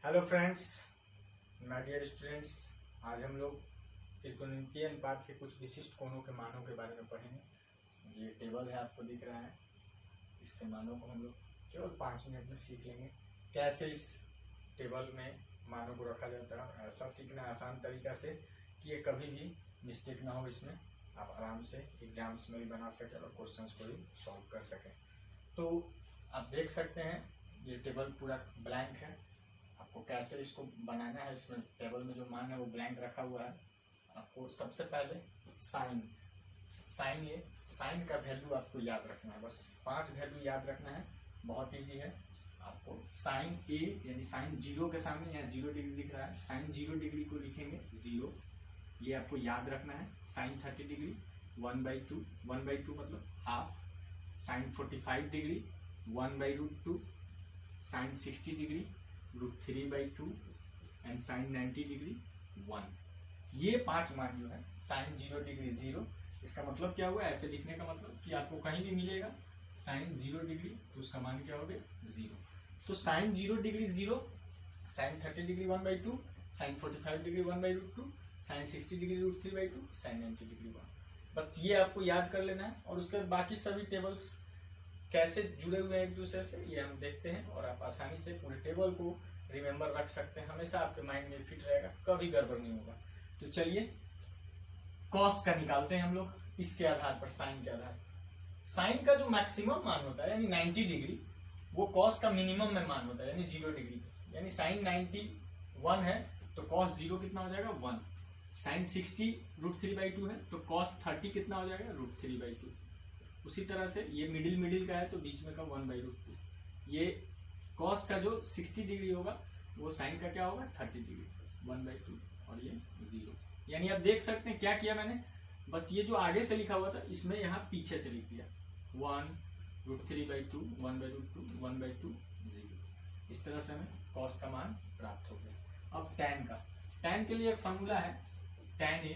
Hello friends, my dear students. आज हम लोग त्रिकोणमितीय अनुपात के कुछ विशिष्ट कोणों के मानों के बारे में पढ़ेंगे। ये टेबल है, आपको दिख रहा है। इसके मानों को हम लोग केवल 5 मिनट में सीख लेंगे। कैसे इस टेबल में मानों को रखा जाता है, ऐसा सीखना आसान तरीका से कि ये कभी भी मिस्टेक ना हो। इसमें आप आराम से एग्जाम्स में भी बना सकें और क्वेश्चंस को भी सॉल्व कर सकें। तो आप देख सकते हैं ये टेबल पूरा ब्लैंक है। आपको कैसे इसको बनाना है, इसमें टेबल में जो मान है वो ब्लैंक रखा हुआ है। आपको सबसे पहले साइन का वैल्यू आपको याद रखना है। बस 5 वैल्यू याद रखना है, बहुत ईजी है। आपको साइन ए यानी साइन 0 के सामने यहाँ 0 डिग्री दिख रहा है, साइन 0 डिग्री को लिखेंगे 0। ये आपको याद रखना है। साइन 30 डिग्री 1/2 मतलब half. Sine 45 degree 1/√2। Sine 60 degree √3/2 and sine 90 degree 1। ये 5 मान जो है। साइन 0 डिग्री 0, इसका मतलब क्या हुआ? ऐसे लिखने का मतलब कि आपको कहीं भी मिलेगा साइन 0 डिग्री तो उसका मान क्या होगा? 0। तो sine 0 degree 0, sine 30 degree 1/2, sine 45 degree 1/√2, sine 60 degree √3/2, sine 90 degree 1। बस ये आपको याद कर लेना है। और उसके बाकी सभी टेबल्स कैसे जुड़े हुए हैं एक दूसरे से ये हम देखते हैं, और आप आसानी से पूरे टेबल को रिमेम्बर रख सकते हैं। हमेशा आपके माइंड में फिट रहेगा, कभी गड़बड़ नहीं होगा। तो चलिए कॉस का निकालते हैं हम लोग इसके आधार पर, साइन के आधार पर। साइन का जो मैक्सिमम मान होता है यानी 90 डिग्री, वो कॉस का मिनिमम में मान होता है यानी 0 डिग्री। यानी साइन 91 है तो कॉस 0 कितना हो जाएगा? 1। साइन 60 √3/2 है तो कॉस 30 कितना हो जाएगा? √3/2। उसी तरह से ये मिडिल का है तो बीच में का 1/√2। ये कॉस का जो 60 डिग्री होगा वो साइन का क्या होगा? 30 डिग्री 1/2 और ये 0। यानी आप देख सकते हैं क्या किया मैंने, बस ये जो आगे से लिखा हुआ था इसमें यहाँ पीछे से लिख दिया 1√3/2 1/√2 1/2 0। इस तरह से हमें कॉस का मान प्राप्त हो गया। अब टैन के लिए एक फॉर्मूला है, tan A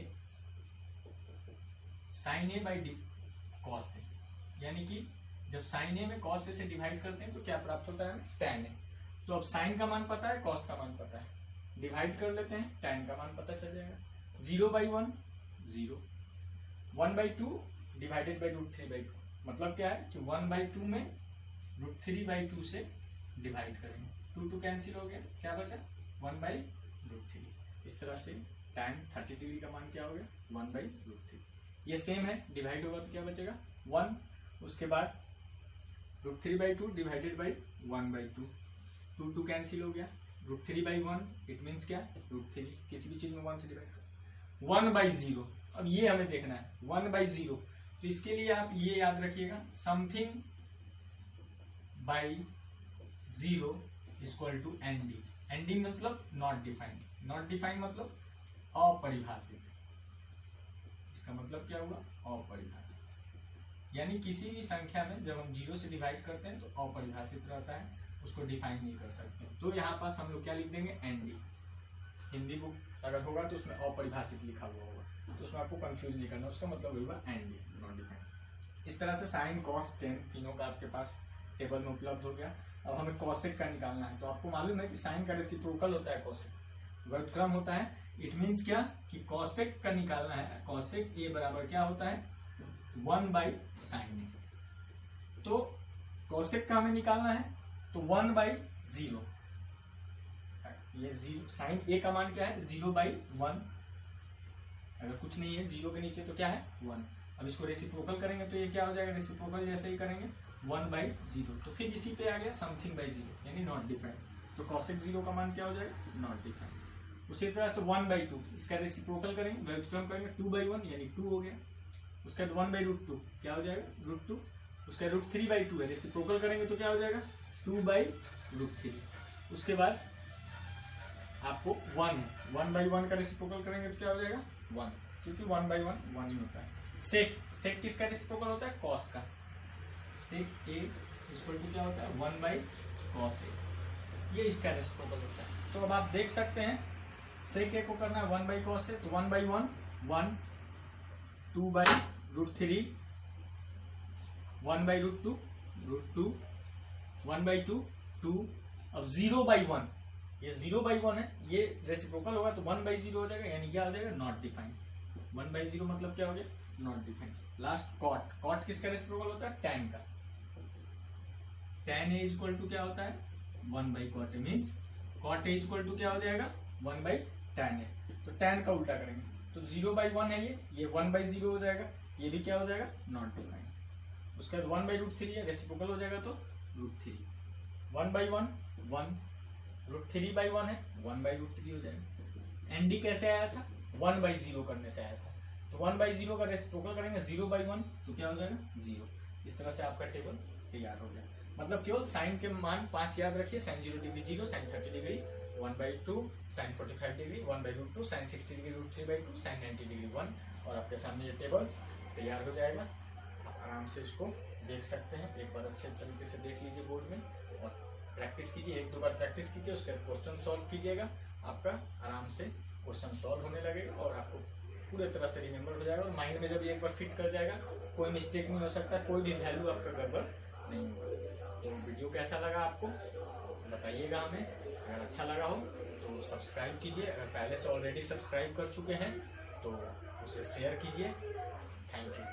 sine A by cos A. यानी कि जब साइन ए में कॉस ए से डिवाइड करते हैं तो क्या प्राप्त होता है? टैन ए। तो अब साइन का मान पता है, कॉस का मान पता है, डिवाइड कर लेते हैं, टैन का मान पता चल जाएगा। 0/1 0, 1/2 डिवाइडेड बाई √3/2 मतलब क्या है कि 1/2 में √3/2 से डिवाइड करेंगे। 2 कैंसिल हो गया, क्या बचा? 1/√3। इस तरह से टैन 30 डिग्री का मान क्या हो गया? 1/√3। ये सेम है, डिवाइड होगा तो क्या बचेगा? 1। उसके बाद √3/2 डिवाइडेड बाई 1/2, 2 कैंसिल हो गया। √3/1 इट मीन्स क्या? √3। किसी भी चीज में 1 से डिवाइड करो। 1/0। अब ये हमें देखना है 1/0, तो इसके लिए आप ये याद रखिएगा, something by 0 equal to ND. ND मतलब नॉट डिफाइंड, नॉट डिफाइंड मतलब अपरिभाषित। इसका मतलब क्या हुआ? अपरिभाषित। यानी किसी भी संख्या में जब हम 0 से डिवाइड करते हैं तो अपरिभाषित रहता है, उसको डिफाइन नहीं कर सकते। तो यहाँ पास हम लोग क्या लिख देंगे? एनडी। हिंदी बुक अगर होगा तो उसमें अपरिभाषित लिखा हुआ होगा, तो उसमें आपको कंफ्यूज नहीं करना, उसका मतलब होगा एनडी, नॉट डिफाइंड। इस तरह से साइन कॉस टेन तीनों का आपके पास टेबल में उपलब्ध हो गया। अब हमें कॉसेक का निकालना है। तो आपको मालूम है कि साइन का रेसिप्रोकल होता है कॉसेक, व्युत्क्रम होता है। इट मीन्स क्या कि कॉसेक का निकालना है। कॉसेक ए बराबर क्या होता है? 1/sin ए। तो कॉसेक का हमें निकालना है तो 1/0। ये 0 साइन ए का मान क्या है? 0/1। अगर कुछ नहीं है 0 के नीचे तो क्या है? 1। अब इसको रेसिप्रोकल करेंगे तो ये क्या हो जाएगा? रेसिप्रोकल जैसे ही करेंगे 1/0। तो फिर इसी पे आ गया समथिंग बाई 0 यानी नॉट डिफाइंड। तो कॉसेक 0 का मान क्या हो जाएगा? Not defined. उसी तरह से 1/2 इसका रेसिप्रोकल करेंगे, व्युत्क्रम करेंगे 2/1 यानी 2 हो गया। उसके बाद 1/√2 क्या हो जाएगा? √2। उसका √3/2 है, रेसिप्रोकल करेंगे तो क्या हो जाएगा? 2/√3। उसके बाद आपको 1 है, 1/1 का रेसिप्रोकल करेंगे तो क्या हो जाएगा? 1, क्योंकि 1/1 1 ही होता है। सेक किसका रेसिप्रोकल होता है? कॉस का। सेक ए इक्वल टू क्या होता है? 1/cos ए। ये इसका रेसिप्रोकल होता है। तो अब आप देख सकते हैं सेक ए को करना है 1/cos ए, तो 1/1 1, 2/√3, 1/√2 √2, 1/2 2। अब 0/1 ये 0/1 है, ये रेसिप्रोकल होगा तो 1/0 हो जाएगा, यानी क्या हो जाएगा नॉट डिफाइंड। 1/0 मतलब क्या हो गया not defined. Last cot, cot किसका रेसिप्रोकल होता है tan का। tan A इक्वल टू क्या होता है 1/cot A, means cot A equal to क्या हो जाएगा 1/tan A। तो tan का उल्टा करेंगे तो 0/1 है, ये 1/0 हो जाएगा, ये भी क्या हो जाएगा नॉट डिफाइंड। उसके बाद 1/√3 है, रेसिप्रोकल हो जाएगा तो √3। 1/1 1, √3/1 है 1/√3 हो जाएगा। एनडी कैसे आया था 1/0 करने से आया था, तो 1/0 का रेसिप्रोकल करेंगे 0/1 तो क्या हो जाएगा 0। इस तरह से आपका टेबल तैयार हो गया। मतलब केवल साइन के मान 5 याद रखिए, sin 0 degree 0, sin 30 degree 1/2, sin 45 degree 1/√2, sin 60 degree √3/2, sin 90 degree 1, और आपके सामने ये टेबल तैयार हो जाएगा। आप आराम से इसको देख सकते हैं, एक बार अच्छे तरीके से देख लीजिए बोर्ड में और प्रैक्टिस कीजिए, 1-2 बार प्रैक्टिस कीजिए, उसके बाद क्वेश्चन सॉल्व कीजिएगा। आपका आराम से क्वेश्चन सॉल्व होने लगेगा और आपको पूरे तरह से रिमेम्बर हो जाएगा, और माइंड में जब ये एक बार फिट कर जाएगा कोई मिस्टेक नहीं हो सकता, कोई भी वैल्यू आपका गड़बड़ नहीं होगा। तो वीडियो कैसा लगा आपको बताइएगा हमें, अगर अच्छा लगा हो तो सब्सक्राइब कीजिए, अगर पहले से ऑलरेडी सब्सक्राइब कर चुके हैं तो उसे शेयर कीजिए। Thank you.